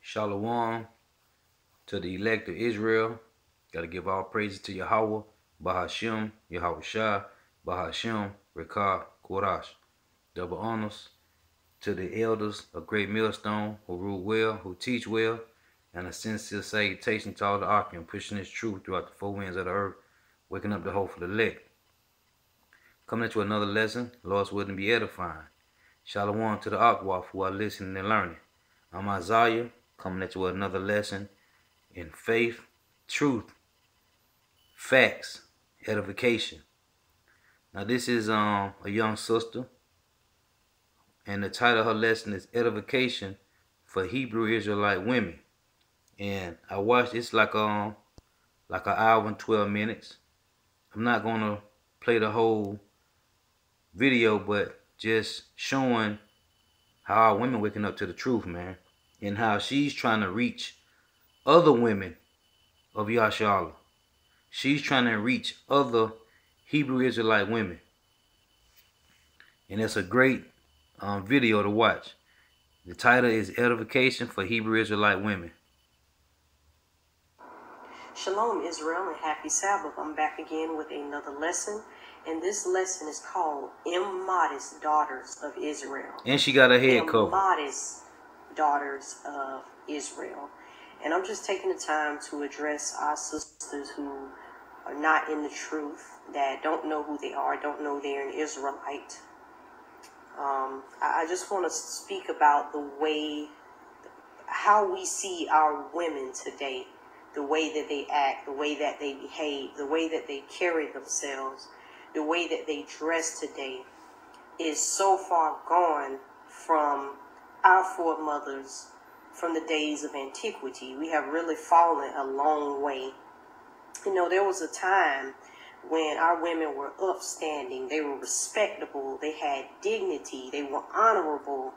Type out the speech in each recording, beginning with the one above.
Shalom to the elect of Israel. Got to give all praises to Yahweh, Bahashem, Yahweh Shah, Bahashem, Rekah, Korash. Double honors to the elders of Great Millstone who rule well, who teach well, and a sincere salutation to all the Akim pushing this truth throughout the four winds of the earth, waking up the hope for the elect. Coming into another lesson, Lord's will to be edifying. Shalom to the Akwaf who are listening and learning. I'm Isaiah, coming into another lesson in faith, truth, facts, edification. Now this is a young sister, and the title of her lesson is Edification for Hebrew Israelite Women. And I watched, it's like an hour and 12 minutes. I'm not gonna play the whole video, but just showing how our women waking up to the truth, man, and how she's trying to reach other women of Yashala. She's trying to reach other Hebrew Israelite women, and it's a great video to watch. The title is Edification for Hebrew Israelite Women. Shalom Israel and happy Sabbath. I'm back again with another lesson, and this lesson is called Immodest Daughters of Israel. And she got her head covered. Immodest Daughters of Israel. And I'm just taking the time to address our sisters who are not in the truth, that don't know who they are, don't know they're an Israelite. I just want to speak about the way, how we see our women today, the way that they act, the way that they behave, the way that they carry themselves, the way that they dress today is so far gone from our foremothers from the days of antiquity. We have really fallen a long way. You know, there was a time when our women were upstanding, they were respectable, they had dignity, they were honorable,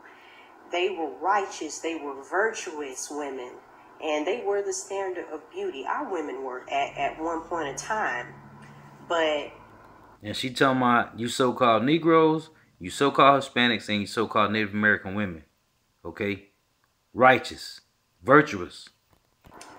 they were righteous, they were virtuous women, and they were the standard of beauty. Our women were at one point in time, but... And she talking about you so-called Negroes, you so-called Hispanics, and you so-called Native American women, okay? Righteous, virtuous.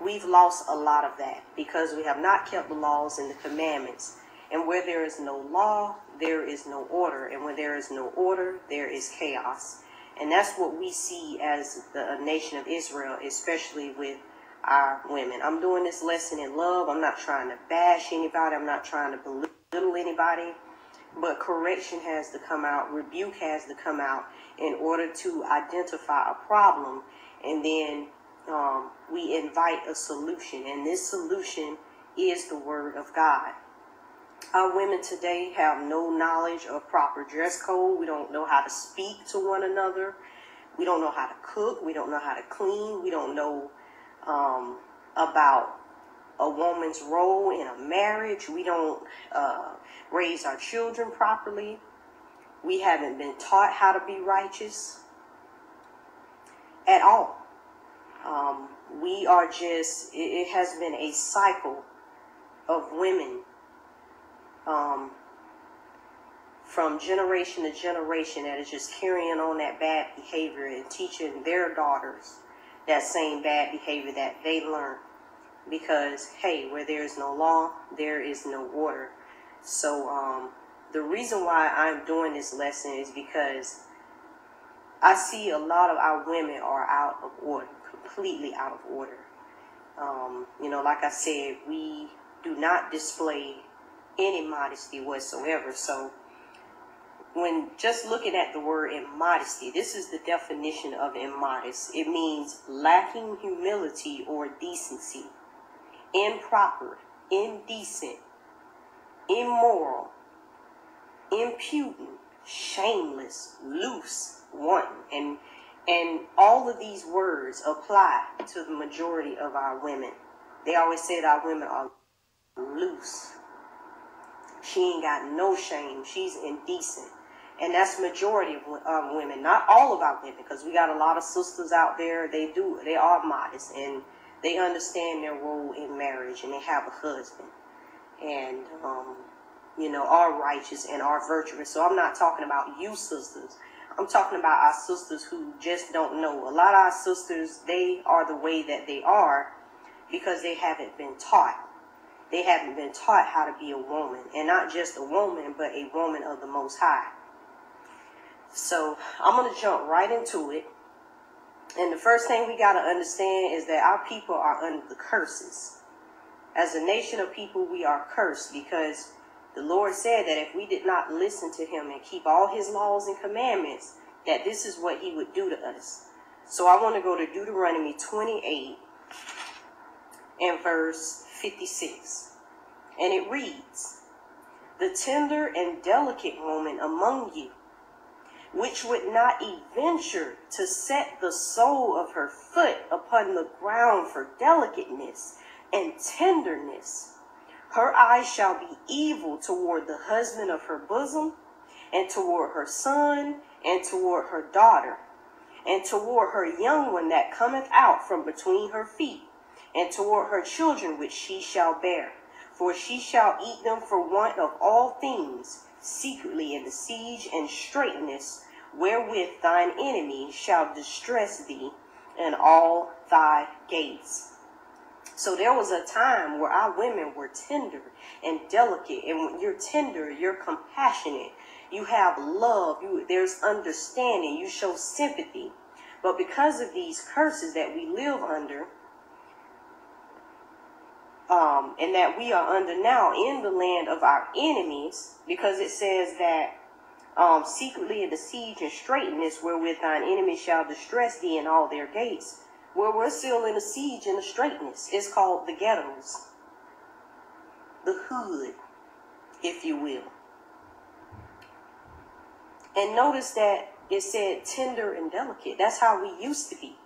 We've lost a lot of that because we have not kept the laws and the commandments. And where there is no law, there is no order. And when there is no order, there is chaos. And that's what we see as the nation of Israel, especially with our women. I'm doing this lesson in love. I'm not trying to bash anybody. I'm not trying to belittle anybody. But correction has to come out. Rebuke has to come out in order to identify a problem. And then we invite a solution, and this solution is the Word of God. Our women today have no knowledge of proper dress code. We don't know how to speak to one another. We don't know how to cook. We don't know how to clean. We don't know about a woman's role in a marriage. We don't raise our children properly. We haven't been taught how to be righteous at all. We are just, it has been a cycle of women from generation to generation that is just carrying on that bad behavior and teaching their daughters that same bad behavior that they learned. Because, hey, where there is no law, there is no order. So the reason why I'm doing this lesson is because I see a lot of our women are out of order, completely out of order. You know, like I said, we do not display any modesty whatsoever. So when just looking at the word immodesty, this is the definition of immodest. It means lacking humility or decency, improper, indecent, immoral, impudent, shameless, loose, wanton, and all of these words apply to the majority of our women. They always say that our women are loose. She ain't got no shame. She's indecent. And that's the majority of women. Not all of our women, because we got a lot of sisters out there. They are modest, and they understand their role in marriage, and they have a husband. And, you know, are righteous and are virtuous. So I'm not talking about you sisters. I'm talking about our sisters who just don't know. A lot of our sisters, they are the way that they are because they haven't been taught. They haven't been taught how to be a woman, and not just a woman, but a woman of the Most High. So I'm going to jump right into it. And the first thing we got to understand is that our people are under the curses. As a nation of people, we are cursed because the Lord said that if we did not listen to him and keep all his laws and commandments, that this is what he would do to us. So I want to go to Deuteronomy 28 and verse 56. And it reads, "The tender and delicate woman among you, which would not venture to set the sole of her foot upon the ground for delicateness and tenderness, her eyes shall be evil toward the husband of her bosom, and toward her son, and toward her daughter, and toward her young one that cometh out from between her feet, and toward her children which she shall bear. For she shall eat them for want of all things, secretly in the siege and straitness, wherewith thine enemy shall distress thee in all thy gates." So there was a time where our women were tender and delicate. And when you're tender, you're compassionate. You have love. There's understanding. You show sympathy. But because of these curses that we live under, and that we are under now in the land of our enemies, because it says that secretly in the siege and straitness, wherewith thine enemy shall distress thee in all their gates. Well, we're still in the siege and the straitness. It's called the ghettos, the hood, if you will. And notice that it said tender and delicate. That's how we used to be.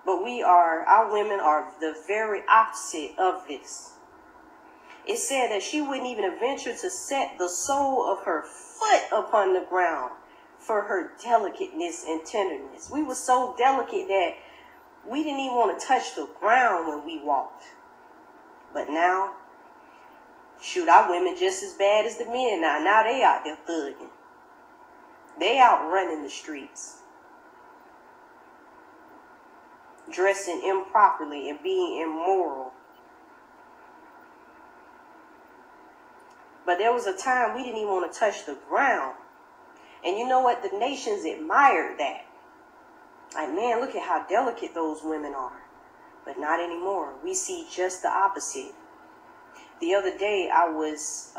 But our women are the very opposite of this. It said that she wouldn't even venture to set the sole of her foot upon the ground for her delicateness and tenderness. We were so delicate that we didn't even want to touch the ground when we walked. But now, shoot, our women just as bad as the men now. Now they out there thugging. They out running the streets, dressing improperly and being immoral. But there was a time we didn't even want to touch the ground. And you know what? The nations admired that. Like, man, look at how delicate those women are. But not anymore. We see just the opposite. The other day, I was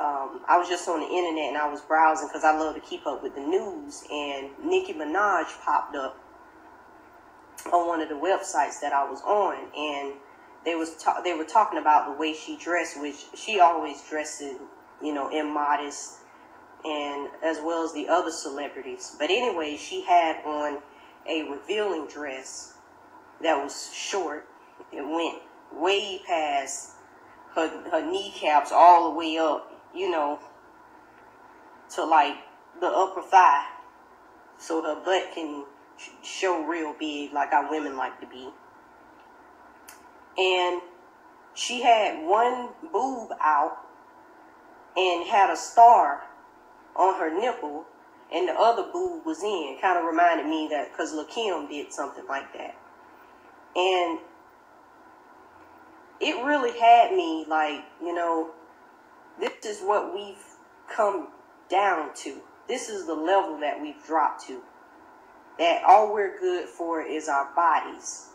just on the internet and I was browsing because I love to keep up with the news. And Nicki Minaj popped up on one of the websites that I was on, and they were talking about the way she dressed, which she always dresses, immodest, and as well as the other celebrities. But anyway, she had on a revealing dress that was short. It went way past her kneecaps all the way up, to like the upper thigh, so her butt can show real big like our women like to be. And she had one boob out and had a star on her nipple, and the other boob was in. Kind of reminded me that because LaKim did something like that. And it really had me like, this is what we've come down to. This is the level that we've dropped to. That all we're good for is our bodies.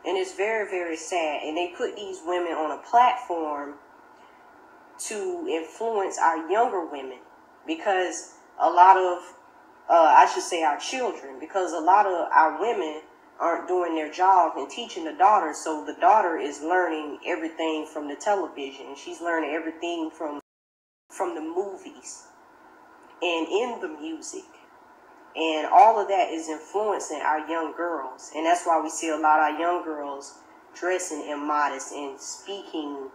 And it's very, very sad. And they put these women on a platform to influence our younger women. Because a lot of, I should say our children, because a lot of our women aren't doing their job and teaching the daughter. So the daughter is learning everything from the television. She's learning everything from the movies and in the music. And all of that is influencing our young girls. And that's why we see a lot of our young girls dressing immodest and speaking.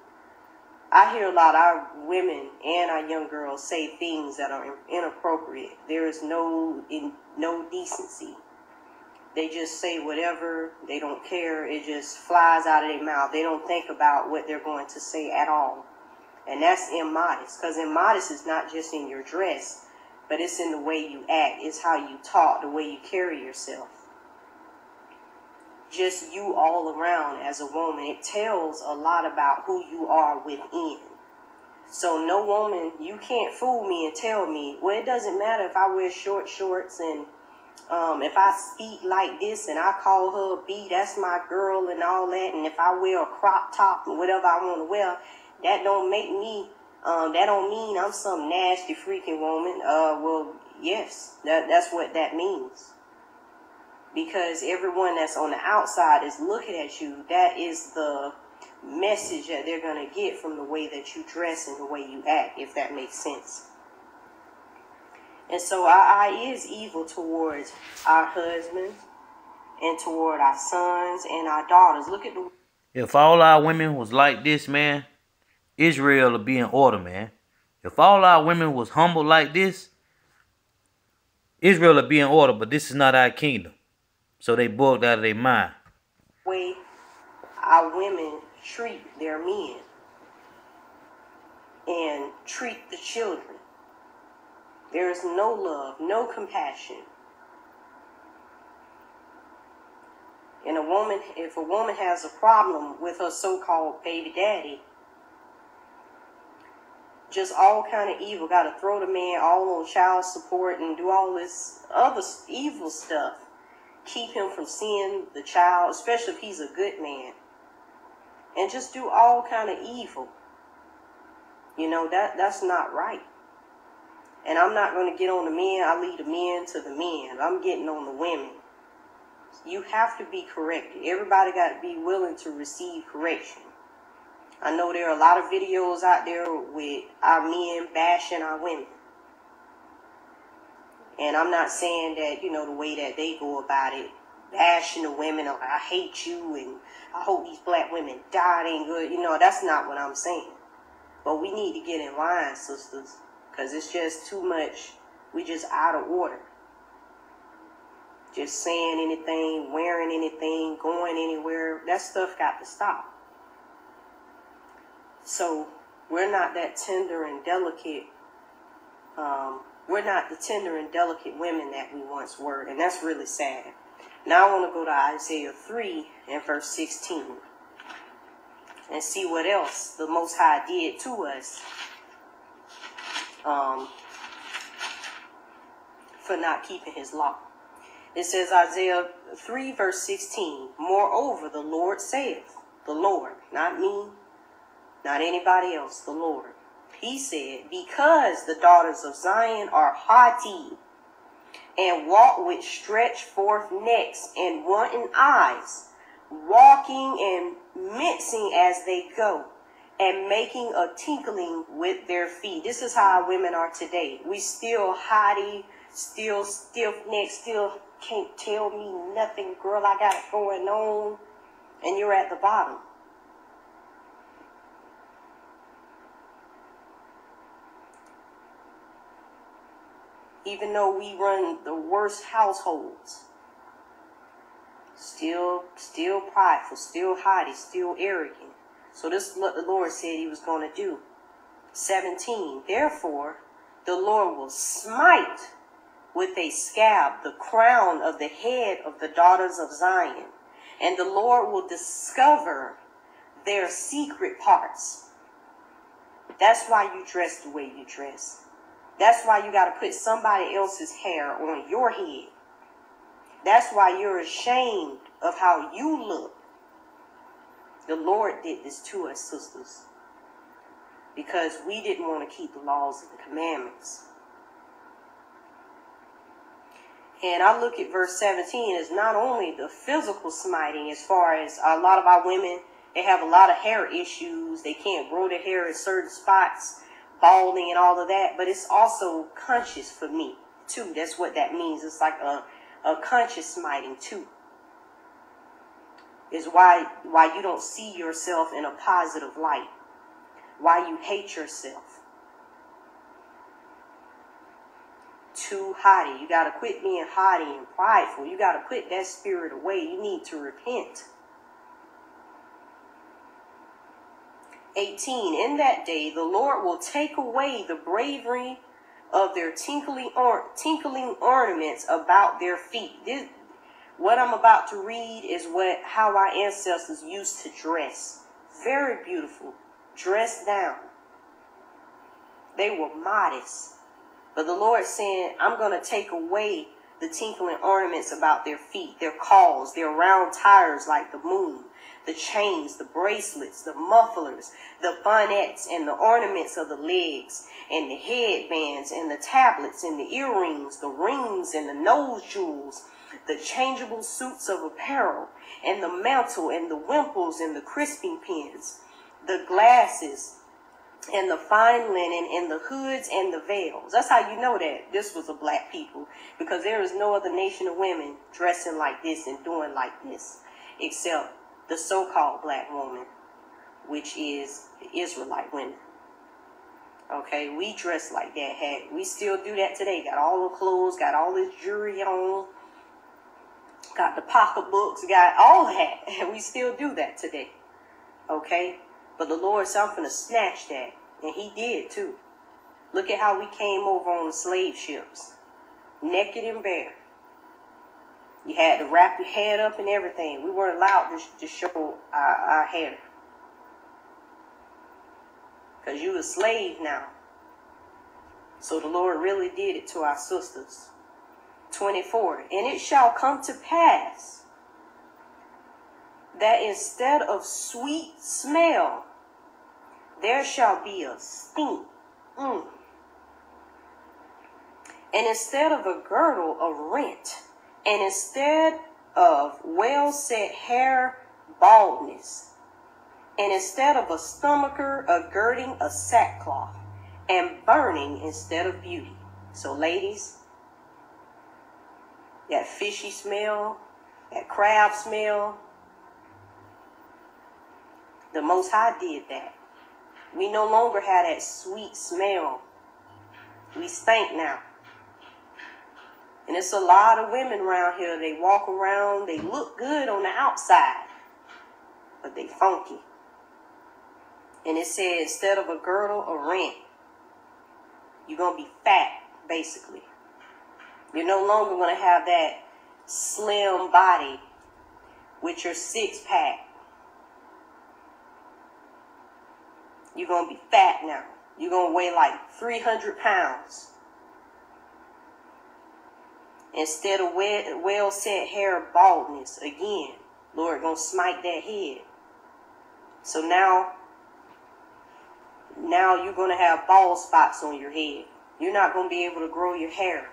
I hear a lot of our women and our young girls say things that are inappropriate. There is no decency. They just say whatever. They don't care. It just flies out of their mouth. They don't think about what they're going to say at all. And that's immodest. Because immodest is not just in your dress. but it's in the way you act. It's how you talk, the way you carry yourself. Just you all around as a woman. It tells a lot about who you are within. So no woman, you can't fool me and tell me, well, it doesn't matter if I wear short shorts and if I speak like this and I call her a B, that's my girl and all that. And if I wear a crop top and whatever I want to wear, that don't make me, that don't mean I'm some nasty freaking woman. Well, yes, that's what that means. Because everyone that's on the outside is looking at you. That is the message that they're going to get from the way that you dress and the way you act, if that makes sense. And so our eye is evil towards our husbands and toward our sons and our daughters. Look at the... If all our women was like this, man, Israel would be in order, man. If all our women was humble like this, Israel would be in order, but this is not our kingdom. So they bugged out of their mind. way our women treat their men and treat the children. There is no love, no compassion. And if a woman has a problem with her so-called baby daddy, just all kind of evil, got to throw the man all on child support and do all this other evil stuff. Keep him from seeing the child, especially if he's a good man. And just do all kind of evil. You know, that's not right. And I'm not going to get on the men. I leave the men to the men. I'm getting on the women. You have to be corrected. Everybody got to be willing to receive correction. I know there are a lot of videos out there with our men bashing our women. And I'm not saying that, you know, the way that they go about it, bashing the women, or I hate you and I hope these black women die, ain't good. You know, that's not what I'm saying. But we need to get in line, sisters, because it's just too much. We just out of order. Just saying anything, wearing anything, going anywhere, that stuff got to stop. So we're not that tender and delicate. We're not the tender and delicate women that we once were, and that's really sad. Now I want to go to Isaiah 3 and verse 16 and see what else the Most High did to us for not keeping his law. It says Isaiah 3 verse 16, moreover the Lord saith, the Lord, not me, not anybody else, the Lord. He said, because the daughters of Zion are haughty and walk with stretched forth necks and wanton eyes, walking and mincing as they go, and making a tinkling with their feet. This is how our women are today. We still haughty, still stiff-necked, still can't tell me nothing, girl, I got it going on, and you're at the bottom. Even though we run the worst households, still prideful, still haughty, still arrogant. So this is what the Lord said he was going to do. 17, therefore the Lord will smite with a scab the crown of the head of the daughters of Zion, and the Lord will discover their secret parts. That's why you dress the way you dress. That's why you got to put somebody else's hair on your head. That's why you're ashamed of how you look. The Lord did this to us, sisters, because we didn't want to keep the laws and the commandments. And I look at verse 17 as not only the physical smiting, as far as a lot of our women, they have a lot of hair issues. They can't grow their hair in certain spots, balding and all of that, but it's also conscious for me too. That's what that means. It's like a conscious smiting too. Is why you don't see yourself in a positive light. Why you hate yourself. Too haughty. You got to quit being haughty and prideful. You got to put that spirit away. You need to repent. 18, in that day the Lord will take away the bravery of their tinkling ornaments about their feet. What I'm about to read is how our ancestors used to dress. Very beautiful. Dressed down. They were modest. But the Lord saying, I'm going to take away the tinkling ornaments about their feet, their caws, their round tires like the moon, the chains, the bracelets, the mufflers, the bonnets, and the ornaments of the legs, and the headbands, and the tablets, and the earrings, the rings, and the nose jewels, the changeable suits of apparel, and the mantle, and the wimples, and the crisping pins, the glasses, and the fine linen, and the hoods, and the veils. That's how you know that this was a black people, because there is no other nation of women dressing like this and doing like this, except the so-called black woman, which is the Israelite women. Okay, we dress like that. We still do that today. Got all the clothes, got all this jewelry on, got the pocketbooks, got all that. And we still do that today. Okay? But the Lord said, I'm going to snatch that. And he did too. Look at how we came over on the slave ships. Naked and bare. You had to wrap your head up and everything. We weren't allowed to show our hair. Because you a slave now. So the Lord really did it to our sisters. 24. And it shall come to pass that instead of sweet smell, there shall be a stink. And instead of a girdle, a rent. And instead of well-set hair, baldness. And instead of a stomacher, a girding, a sackcloth. And burning instead of beauty. So ladies, that fishy smell, that crab smell, the Most High did that. We no longer have that sweet smell. We stink now. And it's a lot of women around here. They walk around, they look good on the outside, but they funky. And it said instead of a girdle, a rent. You're going to be fat, basically. You're no longer going to have that slim body with your six-pack. You're going to be fat now. You're going to weigh like 300 pounds. Instead of well-set hair, baldness. Again, Lord going to smite that head. So now you're going to have bald spots on your head. You're not going to be able to grow your hair.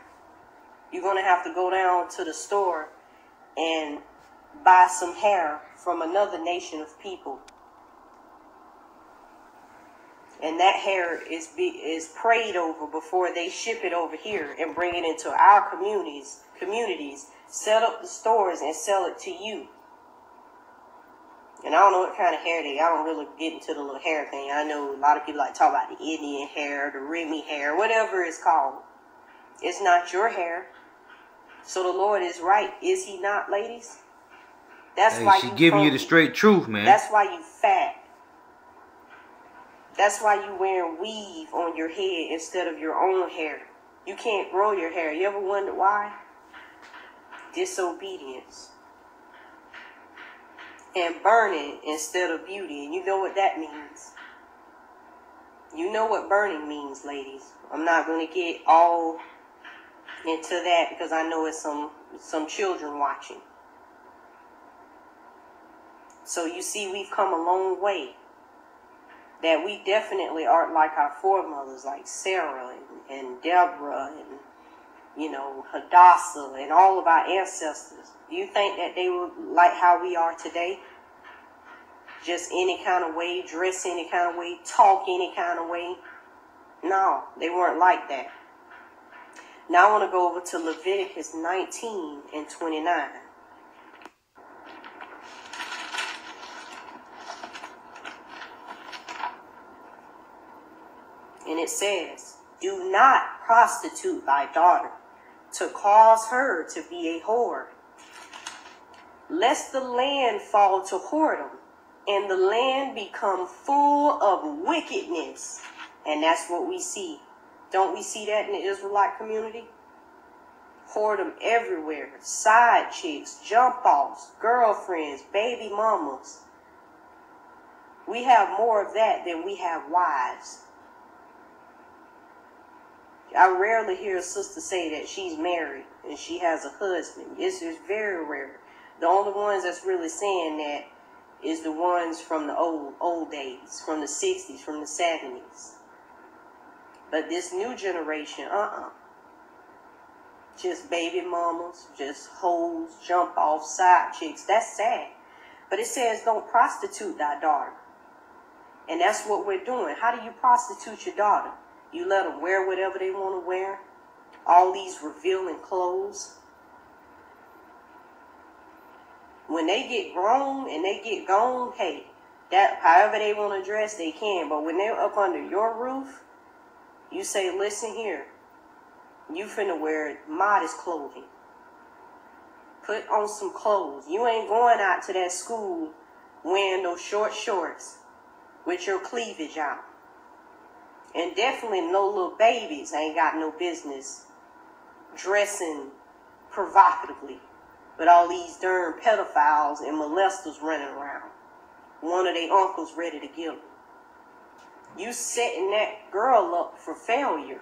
You're going to have to go down to the store and buy some hair from another nation of people. And that hair is prayed over before they ship it over here and bring it into our communities, set up the stores and sell it to you. And I don't know what kind of hair I don't really get into the little hair thing. I know a lot of people like talk about the Indian hair, the Remy hair, whatever it's called. It's not your hair. So the Lord is right. Is he not, ladies? That's why she's giving you the straight truth, man. That's why you fat. That's why you wearing weave on your head instead of your own hair. You can't grow your hair. You ever wonder why? Disobedience. And burning instead of beauty. And you know what that means. You know what burning means, ladies. I'm not going to get all into that because I know it's some children watching. So you see, we've come a long way. That we definitely aren't like our foremothers, like Sarah and Deborah and, Hadassah and all of our ancestors. Do you think that they were like how we are today? Just any kind of way, dress any kind of way, talk any kind of way? No, they weren't like that. Now I want to go over to Leviticus 19 and 29. And it says, do not prostitute thy daughter to cause her to be a whore, lest the land fall to whoredom and the land become full of wickedness. And that's what we see. Don't we see that in the Israelite community? Whoredom everywhere. Side chicks, jump offs, girlfriends, baby mamas. We have more of that than we have wives. I rarely hear a sister say that she's married and she has a husband. It's very rare. The only ones that's really saying that is the ones from the old days, from the 60s, from the 70s. But this new generation, just baby mamas, just hoes, jump off, side chicks. That's sad. But it says don't prostitute thy daughter. And that's what we're doing. How do you prostitute your daughter? You let them wear whatever they want to wear. All these revealing clothes. When they get grown and they get gone, hey, that however they want to dress, they can. But when they're up under your roof, you say, listen here. You finna wear modest clothing. Put on some clothes. You ain't going out to that school wearing those short shorts with your cleavage out. And definitely no little babies ain't got no business dressing provocatively with all these darn pedophiles and molesters running around. One of their uncles ready to kill them. You setting that girl up for failure.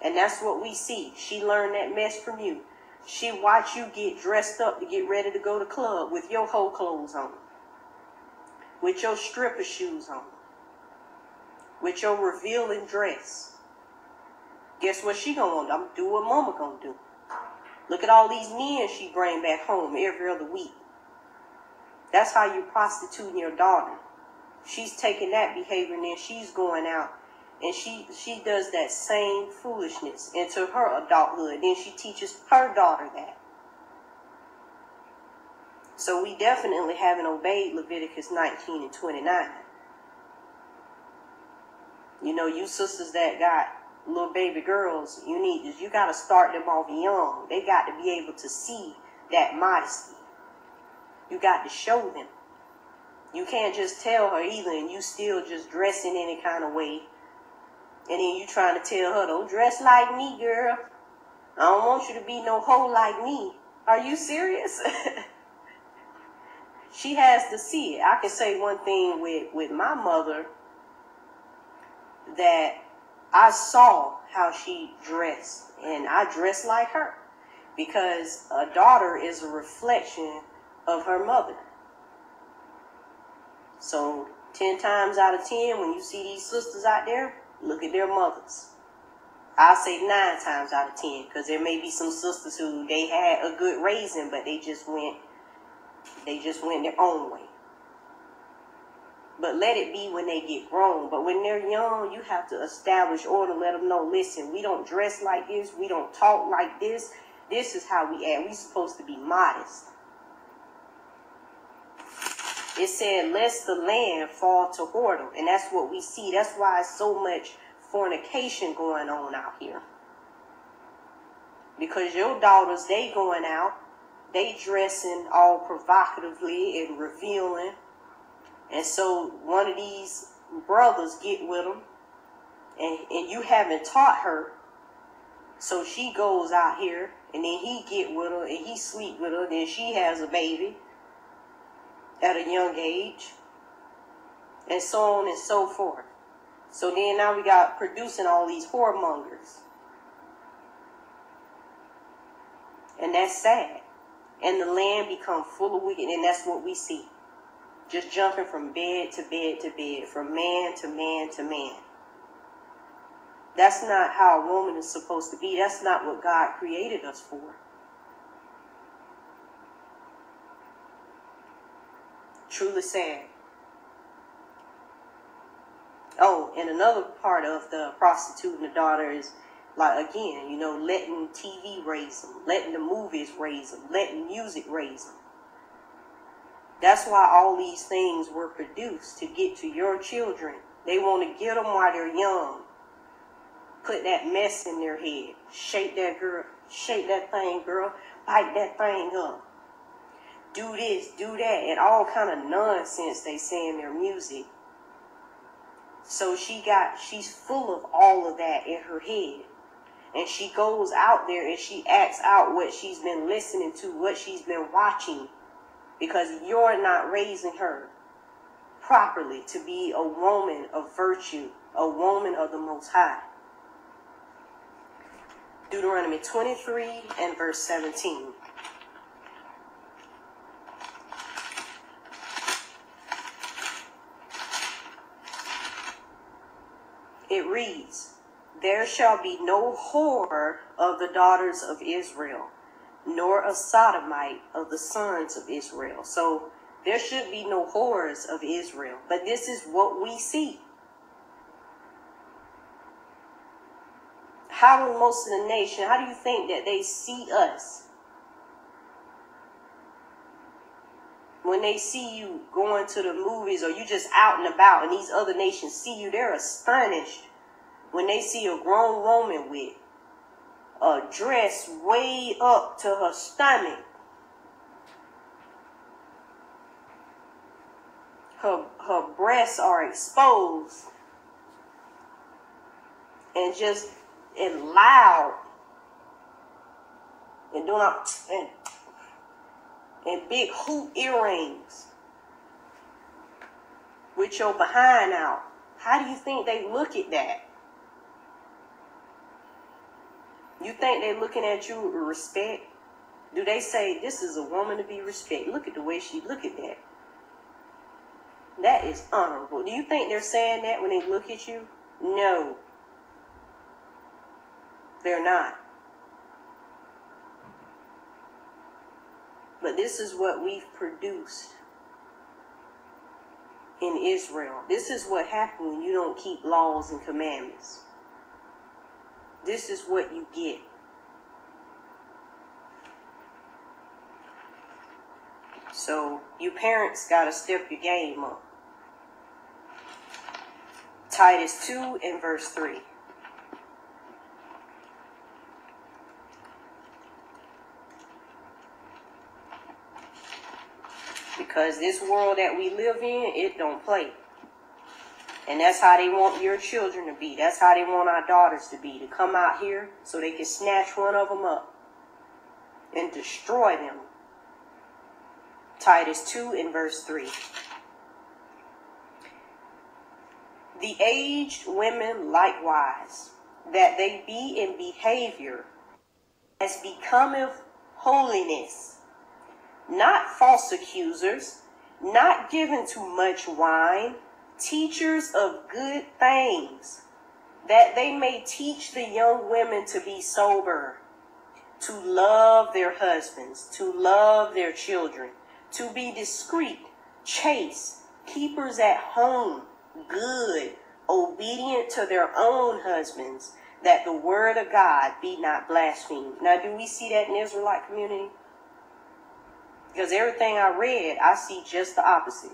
And that's what we see. She learned that mess from you. She watched you get dressed up to get ready to go to club with your whole clothes on. With your stripper shoes on. With your revealing dress. Guess what she gonna do? I'm gonna do what mama gonna do. Look at all these men she bring back home every other week. That's how you prostituting your daughter. She's taking that behavior and then she's going out and she does that same foolishness into her adulthood. Then she teaches her daughter that. So we definitely haven't obeyed Leviticus 19 and 29. You know, you sisters that got little baby girls, you got to start them off young. They got to be able to see that modesty. You got to show them. You can't just tell her either and you still just dressing any kind of way. And then you trying to tell her, don't dress like me, girl. I don't want you to be no hoe like me. Are you serious? She has to see it. I can say one thing with my mother, that I saw how she dressed. And I dressed like her. Because a daughter is a reflection of her mother. So 10 times out of 10, when you see these sisters out there, look at their mothers. I'll say 9 times out of 10, because there may be some sisters who they had a good raising, but they just went their own way. But let it be when they get grown. But when they're young, you have to establish order. Let them know, listen, we don't dress like this. We don't talk like this. This is how we act. We're supposed to be modest. It said, lest the land fall to whoredom. And that's what we see. That's why it's so much fornication going on out here. Because your daughters, they going out. They dressing all provocatively and revealing. And so one of these brothers get with them. And you haven't taught her. So she goes out here. And then he get with her. And he sleep with her. Then she has a baby. At a young age. And so on and so forth. So then now we got producing all these whoremongers. And that's sad. And the land become full of wicked. And that's what we see. Just jumping from bed to bed to bed. From man to man to man. That's not how a woman is supposed to be. That's not what God created us for. Truly sad. Oh, and another part of the prostituting the daughter is, like, again, you know, letting TV raise them, letting the movies raise them, letting music raise them. That's why all these things were produced, to get to your children. They want to get them while they're young. Put that mess in their head. Shake that thing, girl. Pipe that thing up. Do this, do that, and all kind of nonsense they say in their music So she's full of all of that in her head. And she goes out there and she acts out what she's been listening to, what she's been watching, because you're not raising her properly to be a woman of virtue, a woman of the Most High. Deuteronomy 23 and verse 17. It reads, "There shall be no whore of the daughters of Israel, nor a sodomite of the sons of Israel." So there should be no whores of Israel. But this is what we see. How do most of the nation, how do you think that they see us? When they see you going to the movies or you just out and about and these other nations see you, they're astonished when they see a grown woman with a dress way up to her stomach. Her breasts are exposed and just and loud and doing and big hoop earrings with your behind out. How do you think they look at that? You think they're looking at you with respect? Do they say, this is a woman to be respected? Look at the way she look at that. That is honorable. Do you think they're saying that when they look at you? No. They're not. But this is what we've produced in Israel. This is what happens when you don't keep laws and commandments. This is what you get. So you parents got to step your game up. Titus 2 and verse 3. Because this world that we live in, it don't play. And that's how they want your children to be. That's how they want our daughters to be. To come out here so they can snatch one of them up and destroy them. Titus 2 and verse 3. The aged women likewise, that they be in behavior as becometh holiness, not false accusers, not given to much wine, teachers of good things, that they may teach the young women to be sober, to love their husbands, to love their children, to be discreet, chaste, keepers at home, good, obedient to their own husbands, that the word of God be not blasphemed. Now, do we see that in the Israelite community? Because everything I read, I see just the opposite.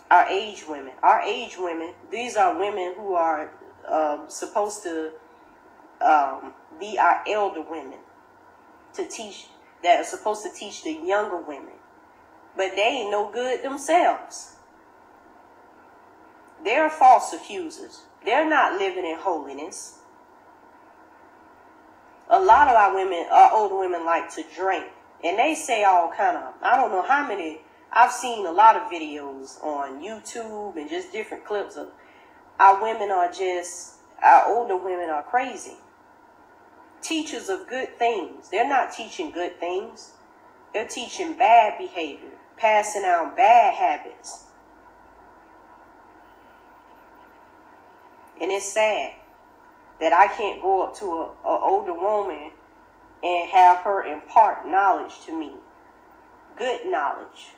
Our aged women, these are women who are supposed to be our elder women, to teach, that are supposed to teach the younger women. But they ain't no good themselves. They're false accusers. They're not living in holiness. A lot of our women, our older women, like to drink. And they say all kind of, I don't know how many, I've seen a lot of videos on YouTube and just different clips of our women are just, our older women are crazy. Teachers of good things. They're not teaching good things. They're teaching bad behavior, passing out bad habits. And it's sad that I can't go up to an older woman and have her impart knowledge to me. Good knowledge.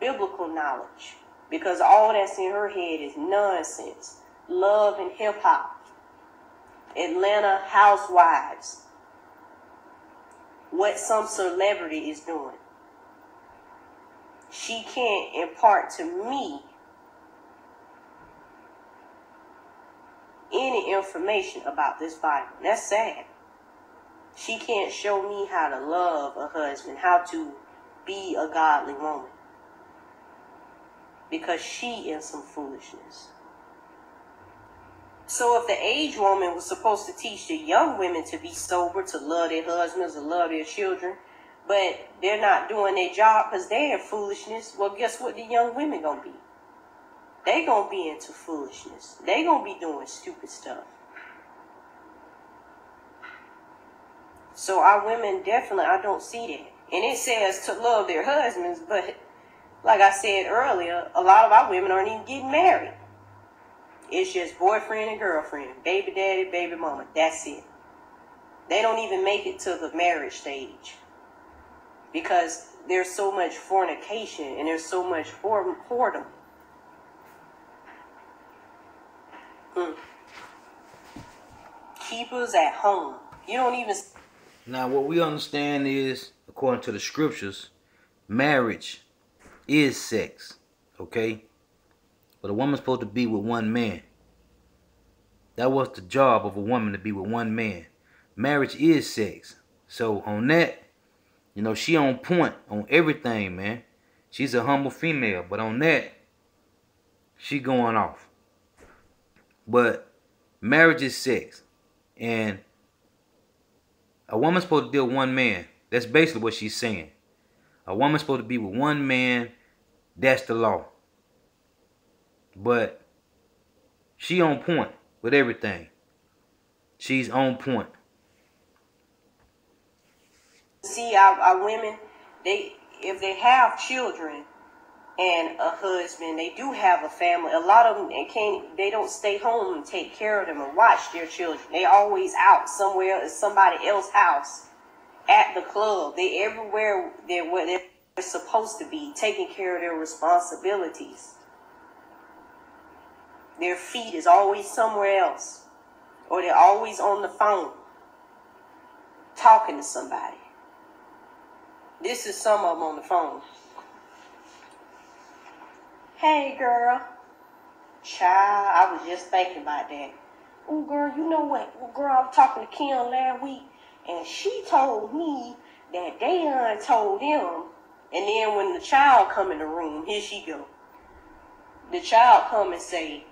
Biblical knowledge. Because all that's in her head is nonsense. Love and hip hop. Atlanta housewives. What some celebrity is doing. She can't impart to me any information about this Bible. That's sad. She can't show me how to love a husband, how to be a godly woman. Because she is some foolishness. So if the aged woman was supposed to teach the young women to be sober, to love their husbands, to love their children, but they're not doing their job because they're in foolishness, well, guess what the young women gonna be? They gonna be into foolishness. They gonna be doing stupid stuff. So our women definitely, I don't see that. And it says to love their husbands, but like I said earlier, a lot of our women aren't even getting married. It's just boyfriend and girlfriend, baby daddy, baby mama. That's it. They don't even make it to the marriage stage because there's so much fornication and there's so much whoredom. Keepers at home. You don't even... Now, what we understand is, according to the scriptures, marriage is sex, okay? But a woman's supposed to be with one man. That was the job of a woman, to be with one man. Marriage is sex. So on that, you know, she on point on everything, man. She's a humble female, but on that, she going off. But marriage is sex. And a woman's supposed to deal with one man. That's basically what she's saying. A woman's supposed to be with one man. That's the law. But she on point with everything. She's on point. See, our women, if they have children and a husband, they do have a family. A lot of them, they don't stay home and take care of them and watch their children. They always out somewhere at somebody else's house, at the club. They everywhere where they're supposed to be, taking care of their responsibilities. Their feet is always somewhere else, or they're always on the phone talking to somebody. This is some of them on the phone. Hey, girl. Child, I was just thinking about that. Oh, girl, you know what? Well, girl, I was talking to Kim last week, and she told me that Dayon told him, and then when the child come in the room, here she go. The child come and say,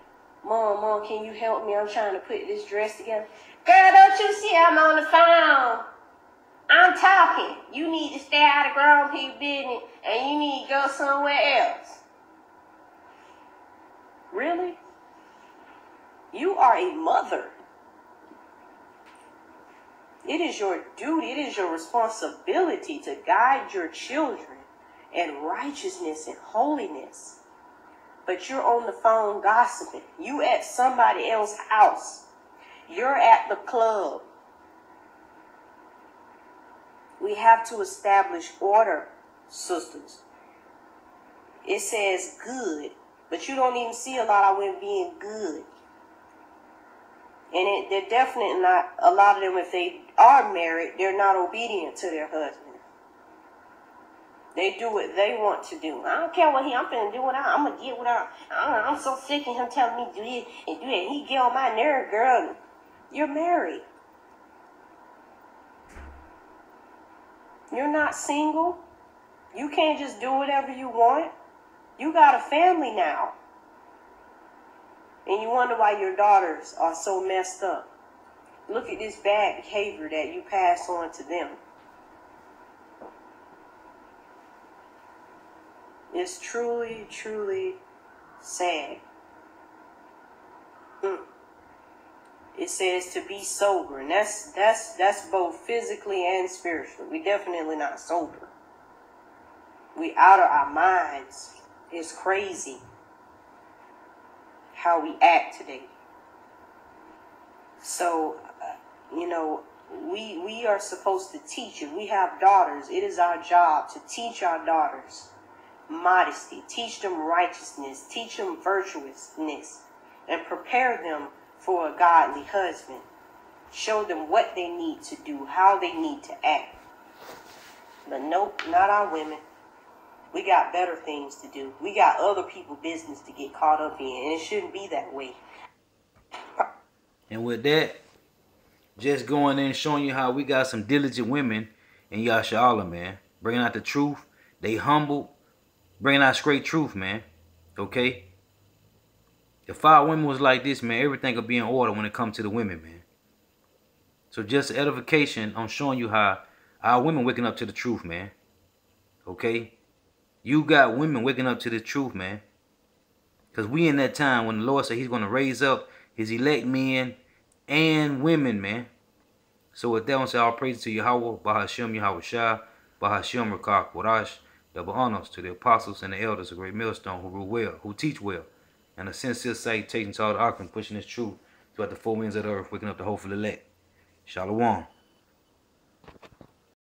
Mom, can you help me? I'm trying to put this dress together. Girl, don't you see I'm on the phone? I'm talking. You need to stay out of grown people business, and you need to go somewhere else. Really? You are a mother. It is your duty, it is your responsibility to guide your children in righteousness and holiness. But you're on the phone gossiping. You at somebody else's house. You're at the club. We have to establish order, sisters. It says good, but you don't even see a lot of women being good. And they're definitely not, a lot of them, if they are married, they're not obedient to their husband. They do what they want to do. I don't care what I'm finna do. I'm gonna get what I'm so sick of him telling me do it and do it. He get on my nerve, girl. You're married. You're not single. You can't just do whatever you want. You got a family now. And you wonder why your daughters are so messed up. Look at this bad behavior that you pass on to them. It's truly, truly sad. It says to be sober, and that's both physically and spiritually. We definitely not sober. We out of our minds. It's crazy how we act today. So, we are supposed to teach. If we have daughters, it is our job to teach our daughters modesty, teach them righteousness, teach them virtuousness, and prepare them for a godly husband. Show them what they need to do, how they need to act. But nope, not our women. We got better things to do. We got other people's business to get caught up in, and it shouldn't be that way. And with that, just going in and showing you how we got some diligent women in Yashala, man. Bringing out the truth. They humble. Bringing out straight truth, man. Okay? If our women was like this, man, everything would be in order when it comes to the women, man. So just edification, I'm showing you how our women waking up to the truth, man. Okay? You got women waking up to the truth, man. Because we in that time when the Lord said he's going to raise up his elect men and women, man. So with that, I want to say all praise to Yahweh, Bahashem Yahweh Shah, Bahashem Rakah Qudash, double honors to the apostles and the elders of Great Millstone who rule well, who teach well, and a sincere salutation to all the Arkham pushing this truth throughout the four winds of the earth, waking up the hopeful elect. Shalom.